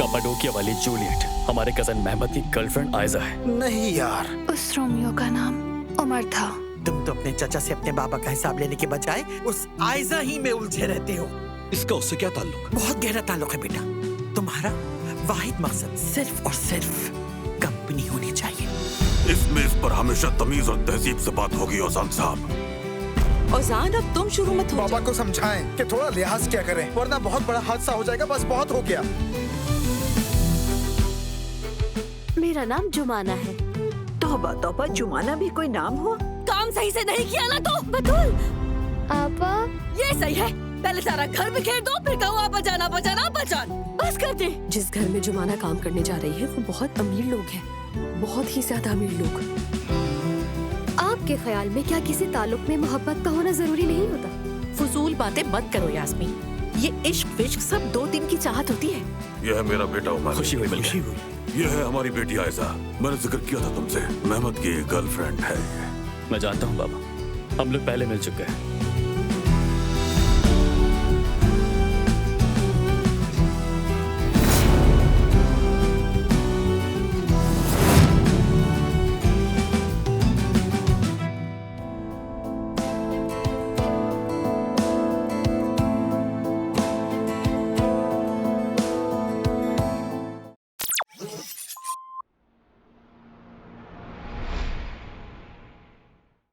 कैपाडोकिया वाली जूलियट हमारे cousin Mehmed की गर्लफ्रेंड आयजा है। नहीं यार, उस रोमियो का नाम उमर था। तुम तो अपने चाचा से अपने बाबा का हिसाब लेने के बजाय उस आयजा ही में उलझे रहते हो। इसका उससे क्या ताल्लुक? बहुत गहरा ताल्लुक है बेटा। तुम्हारा वाहिद मकसद सिर्फ और सिर्फ कंपनी होनी चाहिए। इस मेज पर हमेशा तमीज और तहजीब से बात होगी ओजान साहब। ओजान, अब तुम शुरू मत हो बाबा को समझाएं कि थोड़ा लिहाज क्या करें, वरना बहुत बड़ा हादसा हो जाएगा। बस बहुत हो गया। मेरा नाम जुमाना है। तौबा तौबा, जुमाना भी कोई नाम हुआ? काम सही से नहीं किया ना तो बतूल। आपा, ये सही है। पहले सारा घर बिखेर दो, फिर कहो आपा जान, आपा जान, आपा जान। बस कर दे। जिस घर में जुमाना काम करने जा रही है वो बहुत अमीर लोग हैं, बहुत ही ज्यादा अमीर लोग। आपके ख्याल में क्या किसी ताल्लुक में मोहब्बत का होना जरूरी नहीं होता? फजूल बातें मत करो यास्मीन। ये इश्क विश्क सब 2 दिन की चाहत होती है। यह है मेरा बेटा उमर। खुशी हुई खुशी मिलकर। हुई। यह है हमारी बेटी आयजा। मैंने जिक्र किया था तुमसे, मेहमद की गर्लफ्रेंड है। मैं जानता हूँ बाबा, हम लोग पहले मिल चुके हैं।